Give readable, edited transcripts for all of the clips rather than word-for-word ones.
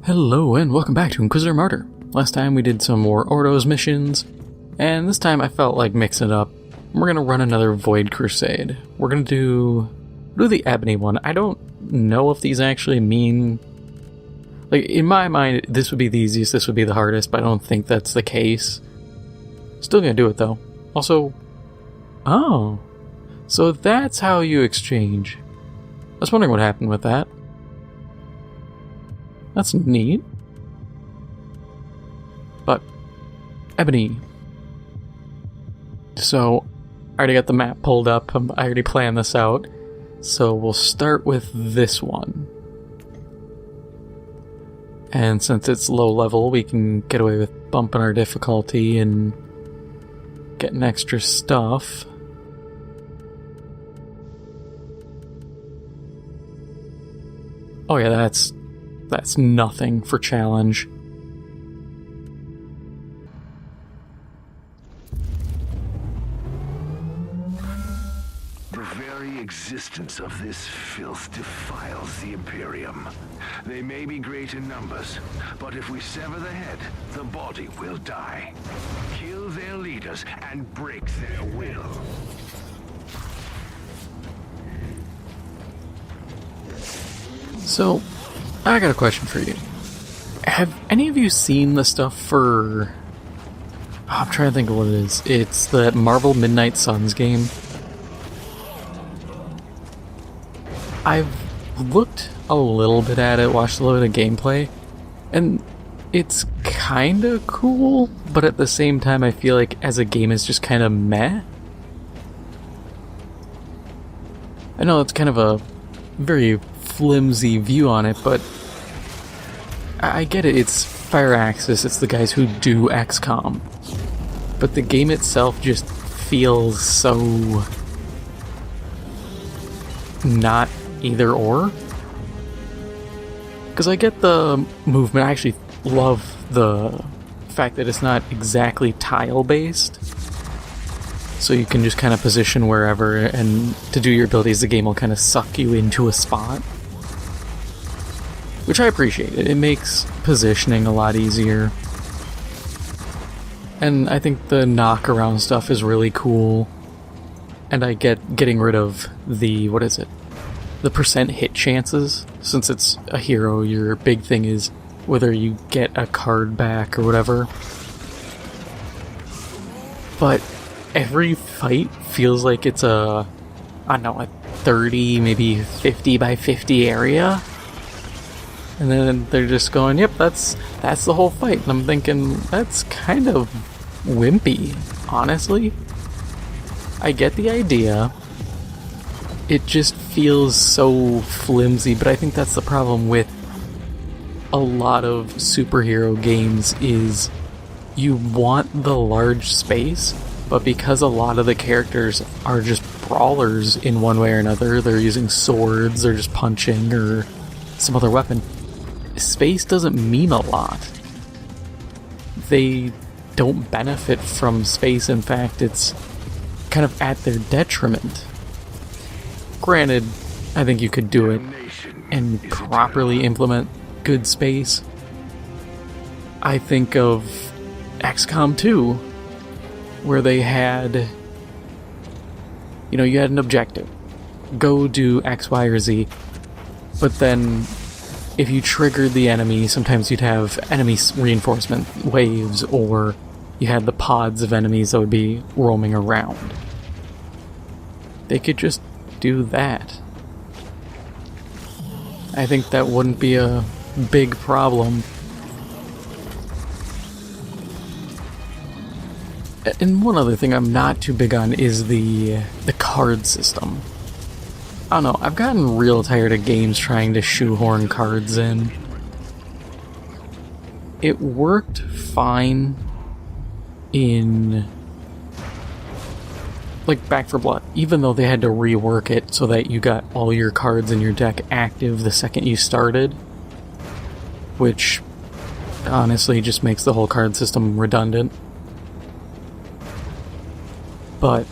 Hello and welcome back to Inquisitor Martyr. Last time we did some more Ordos missions, and this time I felt like mixing it up. We're gonna run another Void Crusade. We're gonna do the Ebony one. I don't know if these actually mean... Like, in my mind, this would be the easiest, this would be the hardest, but I don't think that's the case. Still gonna do it though. Also... Oh. So that's how you exchange. I was wondering what happened with that. That's neat. But, Ebony. So, I already got the map pulled up. I already planned this out. So we'll start with this one. And since it's low level, we can get away with bumping our difficulty and getting extra stuff. Oh yeah, that's nothing for challenge. The very existence of this filth defiles the Imperium. They may be great in numbers, but if we sever the head, the body will die. Kill their leaders and break their will. So, I got a question for you. Have any of you seen the stuff for... I'm trying to think of what it is. It's that Marvel Midnight Suns game. I've looked a little bit at it, watched a little bit of gameplay, and it's kinda cool, but at the same time I feel like as a game it's just kinda meh. I know it's kind of a very flimsy view on it, but I get it, it's Firaxis, it's the guys who do XCOM. But the game itself just feels so... not either or. Because I get the movement, I actually love the fact that it's not exactly tile-based. So you can just kind of position wherever, and to do your abilities, the game will kind of suck you into a spot. Which I appreciate. It makes positioning a lot easier. And I think the knock-around stuff is really cool. And I get getting rid of the, what is it? The percent hit chances. Since it's a hero, your big thing is whether you get a card back or whatever. But every fight feels like it's a, I don't know, a 30, maybe 50 by 50 area. And then they're just going, yep, that's the whole fight. And I'm thinking, that's kind of wimpy, honestly. I get the idea. It just feels so flimsy, but I think that's the problem with a lot of superhero games is you want the large space, but because a lot of the characters are just brawlers in one way or another, they're using swords, they're just punching, or some other weapon, space doesn't mean a lot. They don't benefit from space. In fact, it's kind of at their detriment. Granted, I think you could do it and properly implement good space. I think of XCOM 2, where they had, you know, you had an objective. Go do X, Y, or Z. But then if you triggered the enemy, sometimes you'd have enemy reinforcement waves, or you had the pods of enemies that would be roaming around. They could just do that. I think that wouldn't be a big problem. And one other thing I'm not too big on is the card system. I don't know, I've gotten real tired of games trying to shoehorn cards in. It worked fine in, like, Back 4 Blood, even though they had to rework it so that you got all your cards in your deck active the second you started, which honestly just makes the whole card system redundant. But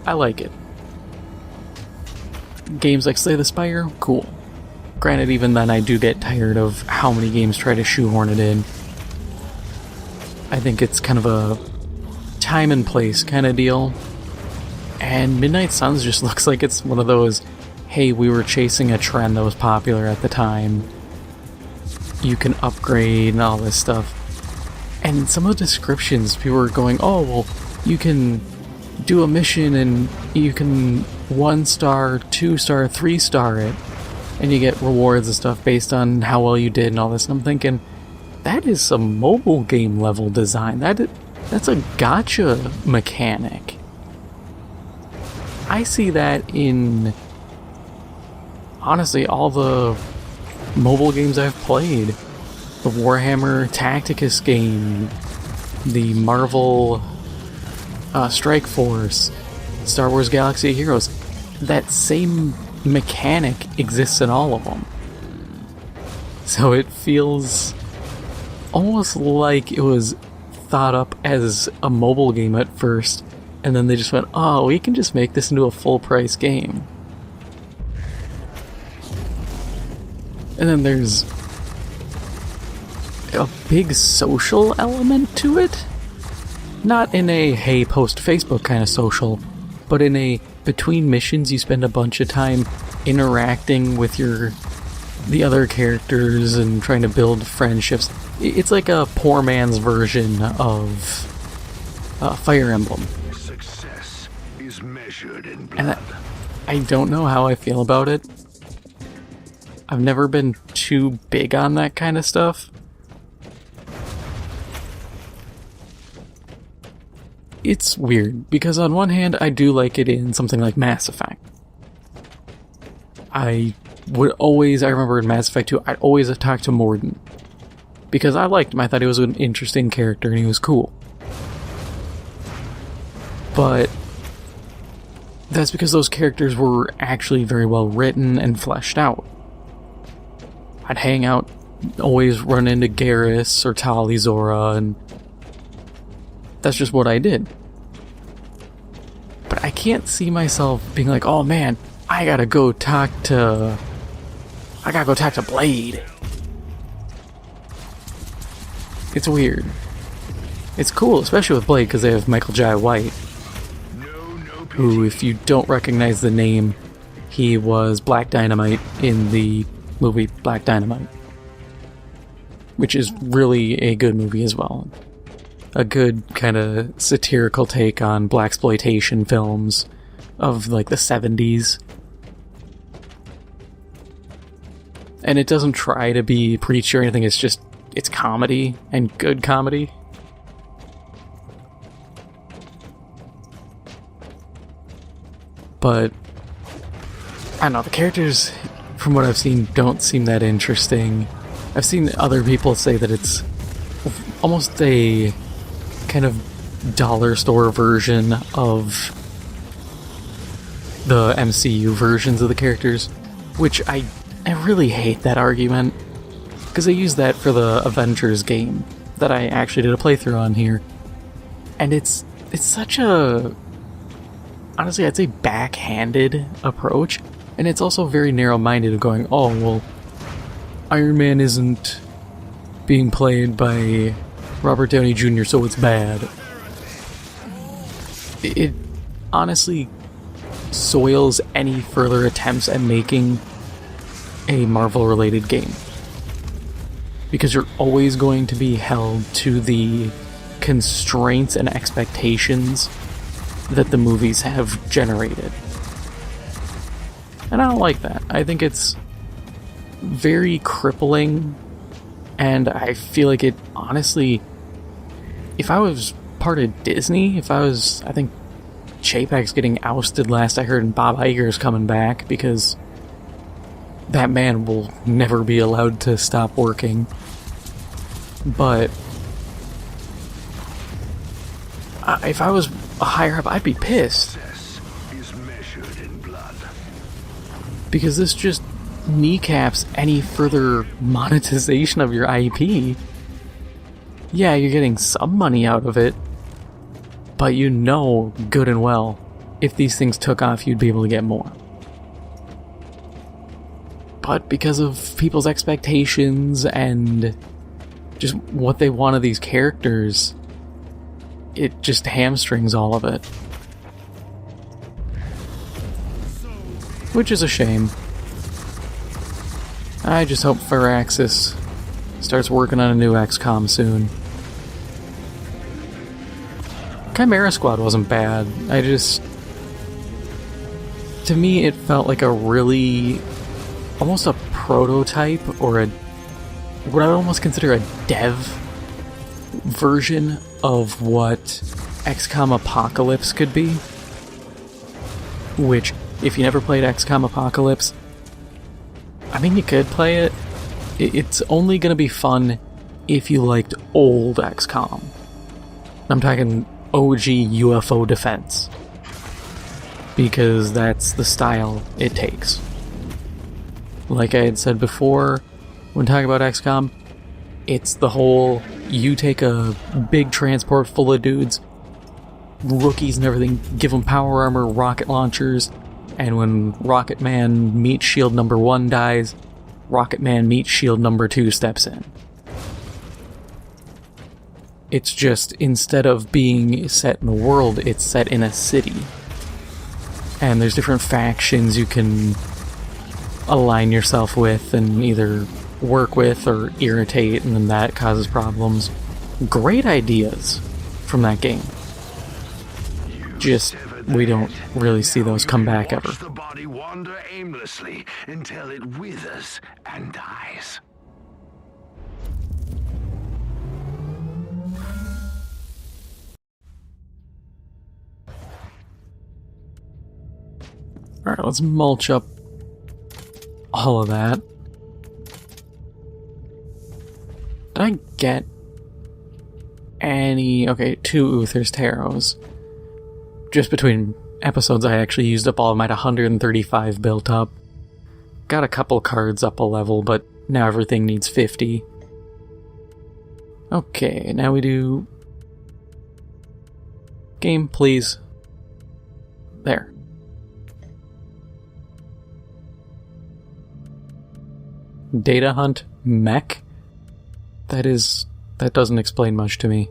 I like it. Games like Slay the Spire, cool. Granted, even then I do get tired of how many games try to shoehorn it in. I think it's kind of a time and place kind of deal. And Midnight Suns just looks like it's one of those, hey, we were chasing a trend that was popular at the time. You can upgrade and all this stuff. And some of the descriptions, people were going, oh, well, you can do a mission and you can 1-star, 2-star, 3-star it. And you get rewards and stuff based on how well you did and all this. And I'm thinking, that is some mobile game level design. That's a gacha mechanic. I see that in, honestly, all the mobile games I've played. The Warhammer Tacticus game, the Marvel Strike Force, Star Wars Galaxy of Heroes. That same mechanic exists in all of them. So it feels almost like it was thought up as a mobile game at first, and then they just went, oh, we can just make this into a full-price game. And then there's a big social element to it. Not in a, hey, post Facebook kind of social, but in a, between missions you spend a bunch of time interacting with the other characters and trying to build friendships. It's like a poor man's version of Fire Emblem. Success is measured in blood. And I don't know how I feel about it. I've never been too big on that kind of stuff. It's weird, because on one hand, I do like it in something like Mass Effect. I remember in Mass Effect 2, I'd always talk to Mordin. Because I liked him, I thought he was an interesting character and he was cool. But that's because those characters were actually very well written and fleshed out. I'd hang out, always run into Garrus or Tali'Zorah, and that's just what I did. But I can't see myself being like, oh man, I gotta go talk to Blade. It's weird. It's cool, especially with Blade, because they have Michael Jai White, who, if you don't recognize the name, he was Black Dynamite in the movie Black Dynamite, which is really a good movie as well. A good kind of satirical take on blaxploitation films of like the 70s. And it doesn't try to be preachy or anything, it's comedy, and good comedy. But I don't know, the characters, from what I've seen, don't seem that interesting. I've seen other people say that it's almost a kind of dollar store version of the MCU versions of the characters, which I really hate that argument, because I used that for the Avengers game that I actually did a playthrough on here, and it's such a, honestly, I'd say backhanded approach, and it's also very narrow-minded of going, oh, well, Iron Man isn't being played by Robert Downey Jr., so it's bad. It honestly soils any further attempts at making a Marvel-related game. Because you're always going to be held to the constraints and expectations that the movies have generated. And I don't like that. I think it's very crippling, and I feel like it, honestly, if I was part of Disney, I think Chapek's getting ousted last I heard, and Bob Iger's coming back, because that man will never be allowed to stop working. But if I was a higher up, I'd be pissed. Because this just kneecaps any further monetization of your IP. Yeah, you're getting some money out of it, but you know good and well, if these things took off, you'd be able to get more. but because of people's expectations and just what they want of these characters, it just hamstrings all of it. Which is a shame. I just hope Firaxis starts working on a new XCOM soon. Chimera Squad wasn't bad. To me, it felt like a really, almost a prototype, or what I would almost consider a dev version of what XCOM Apocalypse could be. Which, if you never played XCOM Apocalypse, I mean, you could play it. It's only going to be fun if you liked old XCOM. I'm talking OG UFO defense. Because that's the style it takes. Like I had said before, when talking about XCOM, it's the whole, you take a big transport full of dudes, rookies and everything, give them power armor, rocket launchers, and when Rocket Man meets Shield number 1 dies, Rocket Man meets Shield number 2 steps in. It's just, instead of being set in the world, it's set in a city. And there's different factions you can align yourself with and either work with or irritate, and then that causes problems. Great ideas from that game. Just, we don't really see those come back ever. The body wander aimlessly until it withers and dies. Alright, let's mulch up all of that. Did I get any... Okay, 2 Uther's Tarots. Just between episodes, I actually used up all of my 135 built up. Got a couple cards up a level, but now everything needs 50. Okay, now we do... Game, please. There. Data hunt mech? That doesn't explain much to me.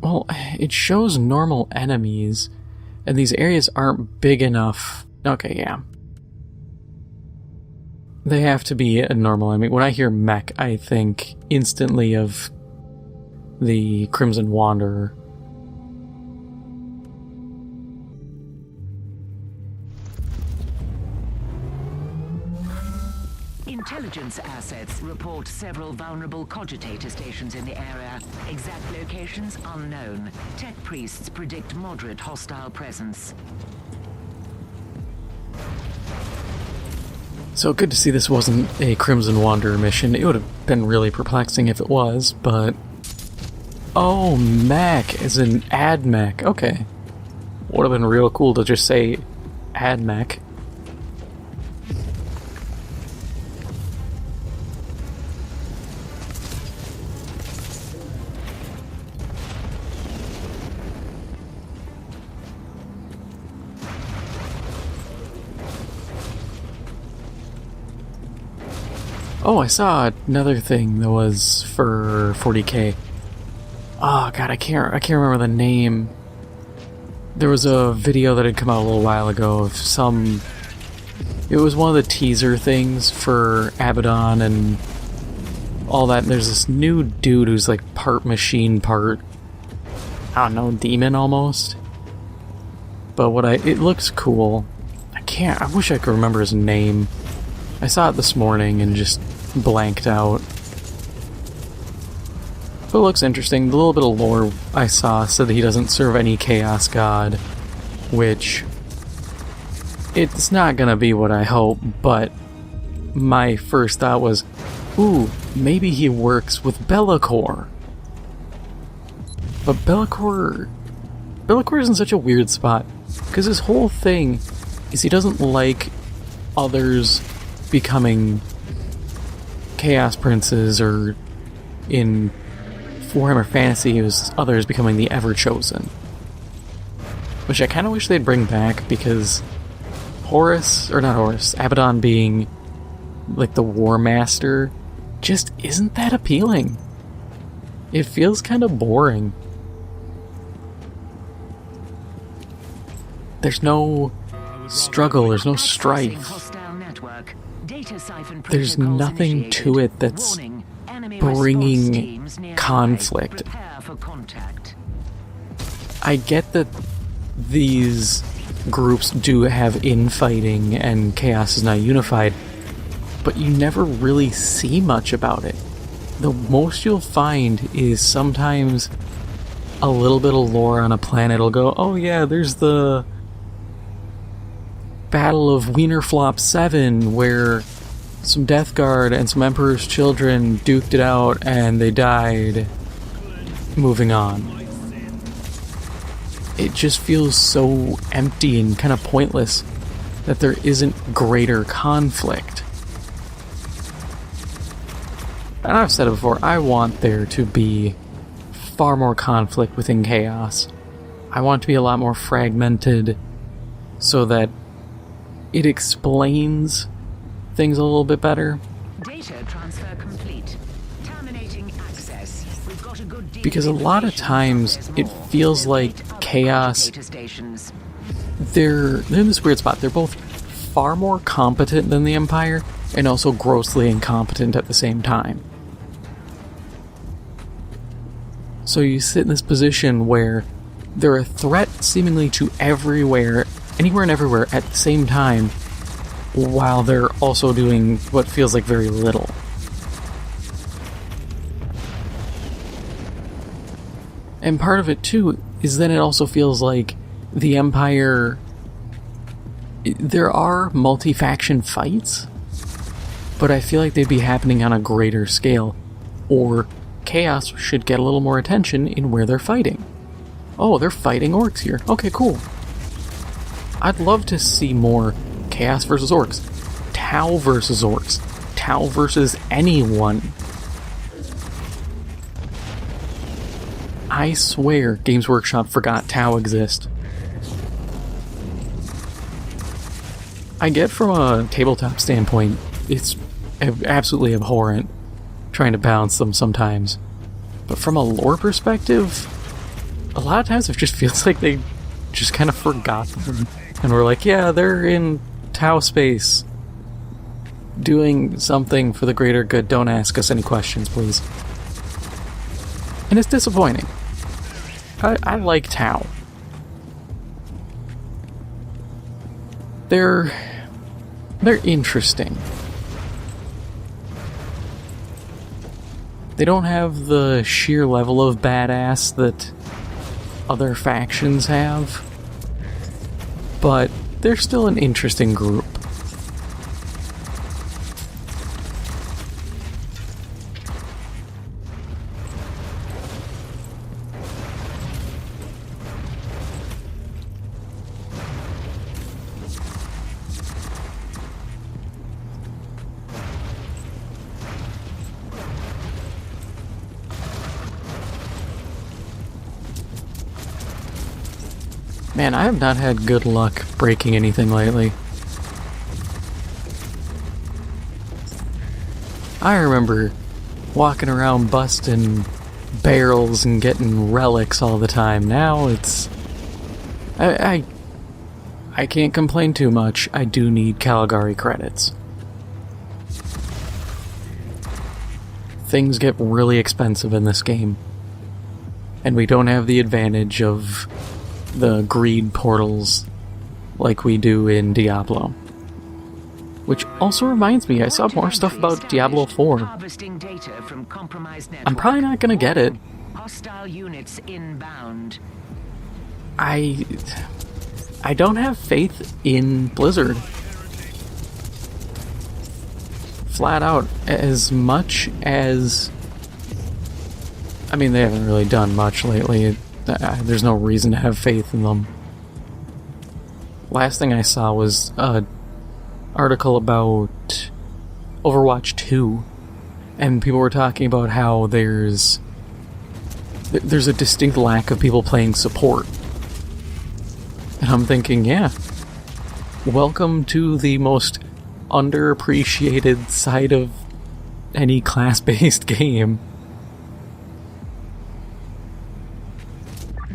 Well, it shows normal enemies, and these areas aren't big enough. Okay, yeah. They have to be a normal enemy. When I hear mech, I think instantly of the Crimson Wanderer. Intelligence assets report several vulnerable cogitator stations in the area. Exact locations unknown. Tech priests predict moderate hostile presence. So good to see this wasn't a Crimson Wanderer mission. It would have been really perplexing if it was, but... Oh, mech, as in ad mech. Okay. Would have been real cool to just say ad mech. Oh, I saw another thing that was for 40K. Oh god, I can't remember the name. There was a video that had come out a little while ago of some... It was one of the teaser things for Abaddon and all that. And there's this new dude who's like part machine, part... I don't know, demon almost. But it looks cool. I wish I could remember his name. I saw it this morning and just blanked out. But it looks interesting. The little bit of lore I saw said that he doesn't serve any chaos god, which it's not gonna be what I hope, but my first thought was, ooh, maybe he works with Be'lakor. But Be'lakor's in such a weird spot, because his whole thing is he doesn't like others becoming Chaos Princes, or in Warhammer Fantasy, it was others becoming the Ever-Chosen. Which I kind of wish they'd bring back, because Abaddon being like the War Master just isn't that appealing. It feels kind of boring. There's no struggle, there's no strife. There's nothing to it that's bringing conflict. I get that these groups do have infighting and chaos is not unified, but you never really see much about it. The most you'll find is sometimes a little bit of lore on a planet will go, oh yeah, there's the Battle of Wienerflop 7 where some Death Guard and some Emperor's Children duked it out and they died. Moving on. It just feels so empty and kind of pointless that there isn't greater conflict. And I've said it before, I want there to be far more conflict within Chaos. I want it to be a lot more fragmented so that it explains things a little bit better. Data transfer complete. Terminating access. We've got a good deal. Because a lot of times it feels like Chaos, they're in this weird spot. They're both far more competent than the Empire and also grossly incompetent at the same time. So you sit in this position where they're a threat seemingly to everywhere, anywhere and everywhere at the same time, while they're also doing what feels like very little. And part of it too is then it also feels like the Empire, there are multi-faction fights, but I feel like they'd be happening on a greater scale, or Chaos should get a little more attention in where they're fighting. Oh, they're fighting orcs here. Okay, cool. I'd love to see more Chaos versus orcs, Tau versus orcs, Tau versus anyone. I swear Games Workshop forgot Tau exist. I get from a tabletop standpoint, it's absolutely abhorrent trying to balance them sometimes. But from a lore perspective, a lot of times it just feels like they just kind of forgot them. And we're like, yeah, they're in Tau space doing something for the greater good. Don't ask us any questions, please. And it's disappointing. I like Tau. They're interesting. They don't have the sheer level of badass that other factions have, but they're still an interesting group. Man, I have not had good luck breaking anything lately. I remember walking around busting barrels and getting relics all the time. Now it's... I can't complain too much. I do need Caligari credits. Things get really expensive in this game. And we don't have the advantage of the greed portals like we do in Diablo. Which also reminds me, I saw more stuff about Diablo 4. I'm probably not gonna get it. Hostile units inbound. I don't have faith in Blizzard. Flat out. As much as... I mean, they haven't really done much lately. There's no reason to have faith in them. Last thing I saw was an article about Overwatch 2 and people were talking about how there's a distinct lack of people playing support. And I'm thinking, yeah, welcome to the most underappreciated side of any class-based game.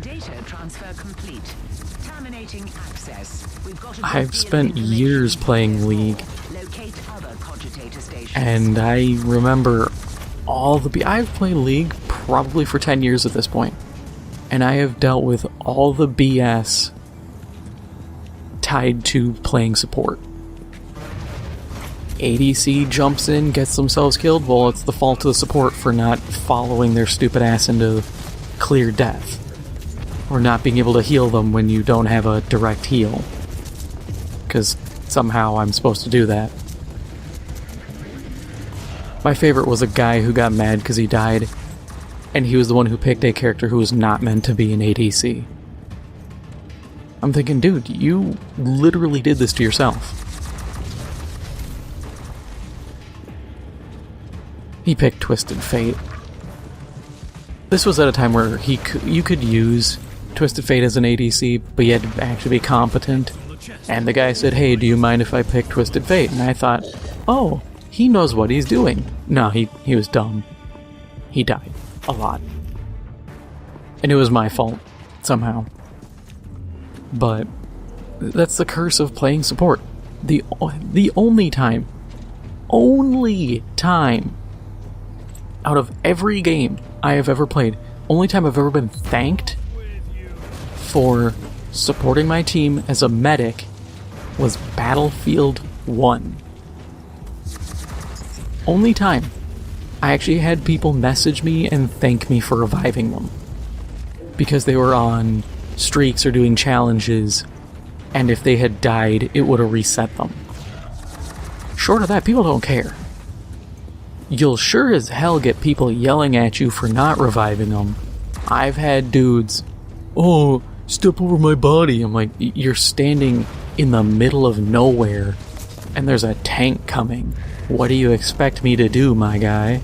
Data transfer complete. Terminating access. We've got a I've spent years playing League, locate other cogitator stations. and I remember I've played League probably for 10 years at this point, and I have dealt with all the BS tied to playing support. ADC jumps in, gets themselves killed, well, it's the fault of the support for not following their stupid ass into clear death. Or not being able to heal them when you don't have a direct heal. Because somehow I'm supposed to do that. My favorite was a guy who got mad because he died, and he was the one who picked a character who was not meant to be an ADC. I'm thinking, dude, you literally did this to yourself. He picked Twisted Fate. This was at a time where you could use Twisted Fate as an ADC, but you had to actually be competent. And the guy said, hey, do you mind if I pick Twisted Fate? And I thought, oh, he knows what he's doing. No, he was dumb. He died. A lot. And it was my fault, somehow. But that's the curse of playing support. The only time out of every game I have ever played, only time I've ever been thanked for supporting my team as a medic was Battlefield 1. Only time. I actually had people message me and thank me for reviving them. Because they were on streaks or doing challenges, and if they had died, it would have reset them. Short of that, people don't care. You'll sure as hell get people yelling at you for not reviving them. I've had dudes, oh, step over my body. I'm like, you're standing in the middle of nowhere, and there's a tank coming. What do you expect me to do, my guy?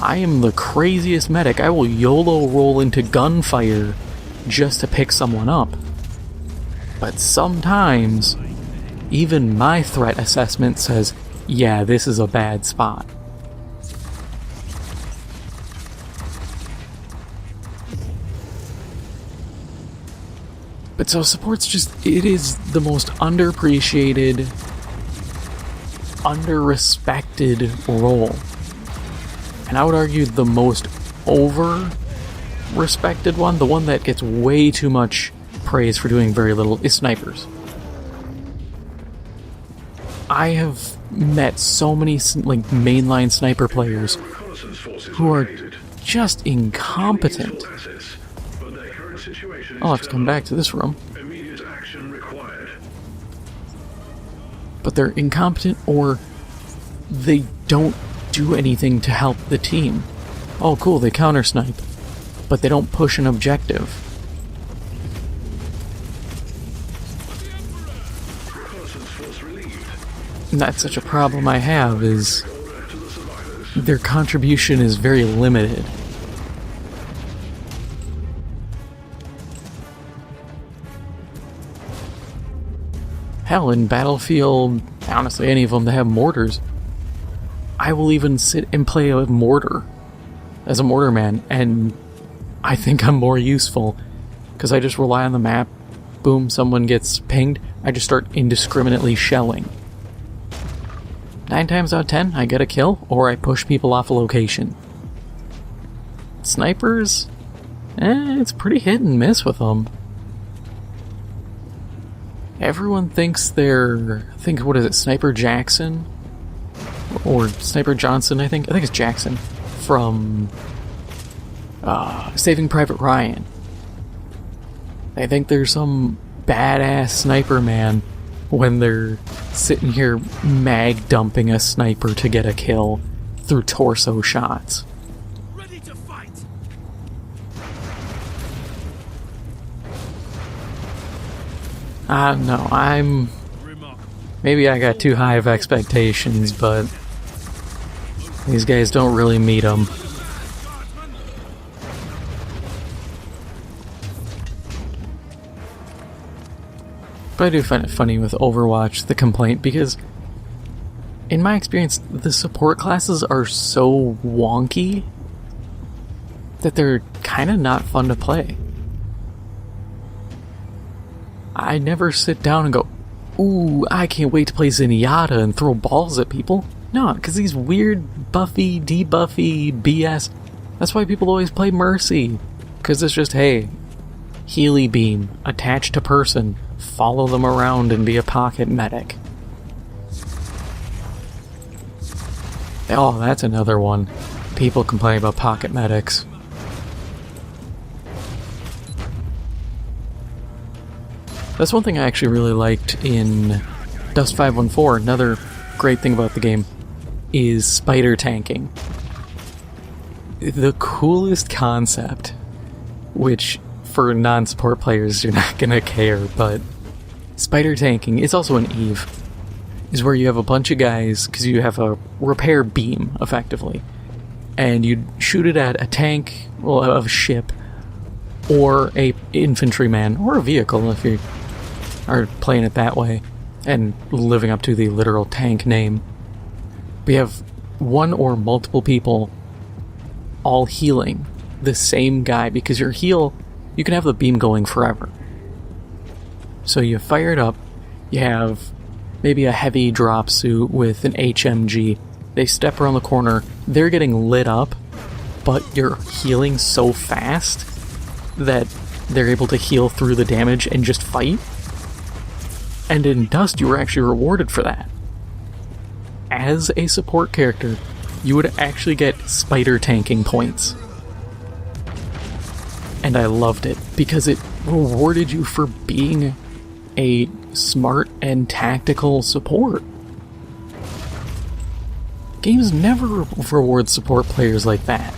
I am the craziest medic. I will YOLO roll into gunfire just to pick someone up. But sometimes, even my threat assessment says, yeah, this is a bad spot. But so support's it is the most underappreciated, under-respected role. And I would argue the most over-respected one, the one that gets way too much praise for doing very little, is snipers. I have met so many mainline sniper players who are just incompetent. I'll have to come back to this room. But they're incompetent, or they don't do anything to help the team. Oh cool, they counter snipe, but they don't push an objective. And that's such a problem I have, is their contribution is very limited. Hell, in Battlefield, honestly, any of them that have mortars, I will even sit and play a mortar as a mortar man, and I think I'm more useful because I just rely on the map. Boom, someone gets pinged, I just start indiscriminately shelling. 9 times out of 10, I get a kill, or I push people off a location. Snipers? It's pretty hit and miss with them. Everyone thinks what is it, Sniper Jackson? Or Sniper Johnson, I think it's Jackson, from Saving Private Ryan. They think they're some badass sniper man when they're sitting here mag dumping a sniper to get a kill through torso shots. Ready to fight. No, maybe I got too high of expectations, but These guys don't really meet them. But I do find it funny with Overwatch, the complaint, because in my experience, the support classes are so wonky that they're kind of not fun to play. I never sit down and go, ooh, I can't wait to play Zenyatta and throw balls at people. No, because these weird buffy, debuffy BS. That's why people always play Mercy. Because it's just, hey, Healy Beam, attached to person, follow them around and be a pocket medic. Oh, that's another one. People complain about pocket medics. That's one thing I actually really liked in Dust 514. Another great thing about the game is spider tanking. The coolest concept, which for non-support players you're not gonna care, but spider tanking, it's also an Eve, is where you have a bunch of guys, because you have a repair beam, effectively, and you shoot it at a tank, well, a ship, or a infantryman, or a vehicle if you are playing it that way, and living up to the literal tank name. We have one or multiple people all healing the same guy, because your heal, you can have the beam going forever. So you fire it up, you have maybe a heavy drop suit with an HMG, they step around the corner, they're getting lit up, but you're healing so fast that they're able to heal through the damage and just fight. And in Dust, you were actually rewarded for that. As a support character, you would actually get spider tanking points. And I loved it, because it rewarded you for being a smart and tactical support. Games never reward support players like that.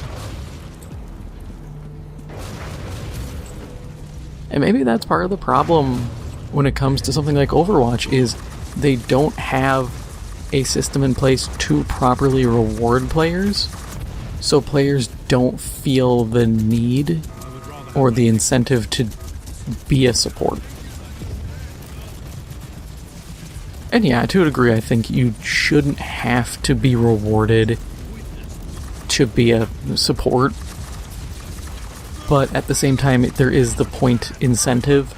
And maybe that's part of the problem when it comes to something like Overwatch, is they don't have a system in place to properly reward players, so players don't feel the need or the incentive to be a support. And yeah, to a degree, I think you shouldn't have to be rewarded to be a support, but at the same time, there is the point incentive.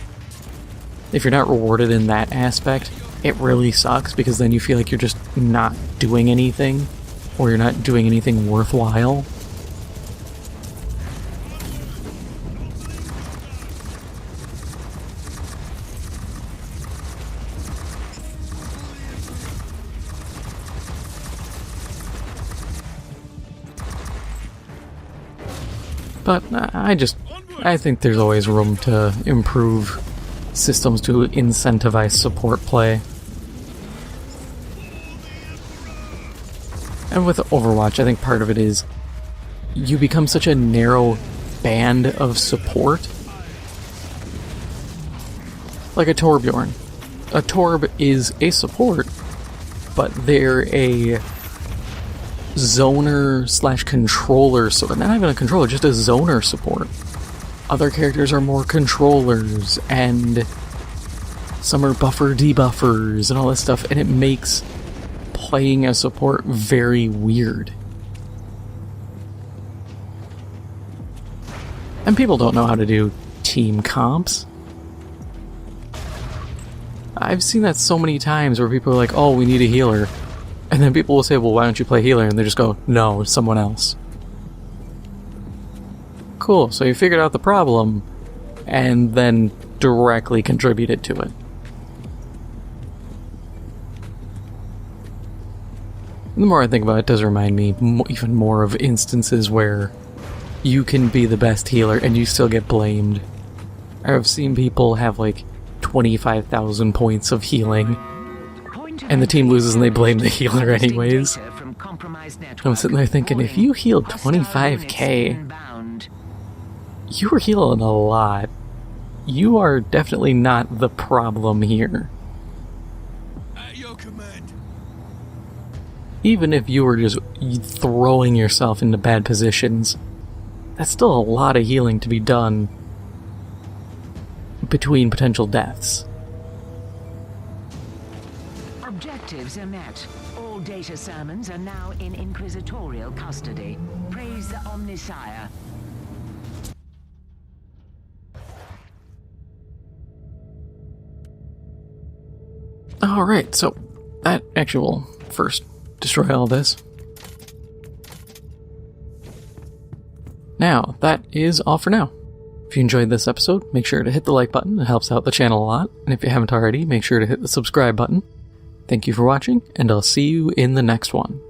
If you're not rewarded in that aspect, it really sucks, because then you feel like you're just not doing anything, or you're not doing anything worthwhile. But I think there's always room to improve systems to incentivize support play. And with Overwatch, I think part of it is you become such a narrow band of support. Like a Torbjorn. A Torb is a support, but they're a zoner slash controller, so not even a controller, just a zoner support. Other characters are more controllers, and some are buffer debuffers and all this stuff, and it makes playing a support very weird. And people don't know how to do team comps. I've seen that so many times where people are like, oh, we need a healer. And then people will say, well, why don't you play healer? And they just go, no, it's someone else. Cool, so you figured out the problem, and then directly contributed to it. And the more I think about it, it does remind me even more of instances where you can be the best healer and you still get blamed. I've seen people have like 25,000 points of healing, and the team loses and they blame the healer anyways. I'm sitting there thinking, if you healed 25k, you were healing a lot. You are definitely not the problem here. At your command. even if you were just throwing yourself into bad positions, that's still a lot of healing to be done between potential deaths. Objectives are met. All data sermons are now in Inquisitorial custody. Praise the Omnisire. Alright, so that actually will first destroy all this. Now, that is all for now. If you enjoyed this episode, make sure to hit the like button, it helps out the channel a lot, and if you haven't already, make sure to hit the subscribe button. Thank you for watching, and I'll see you in the next one.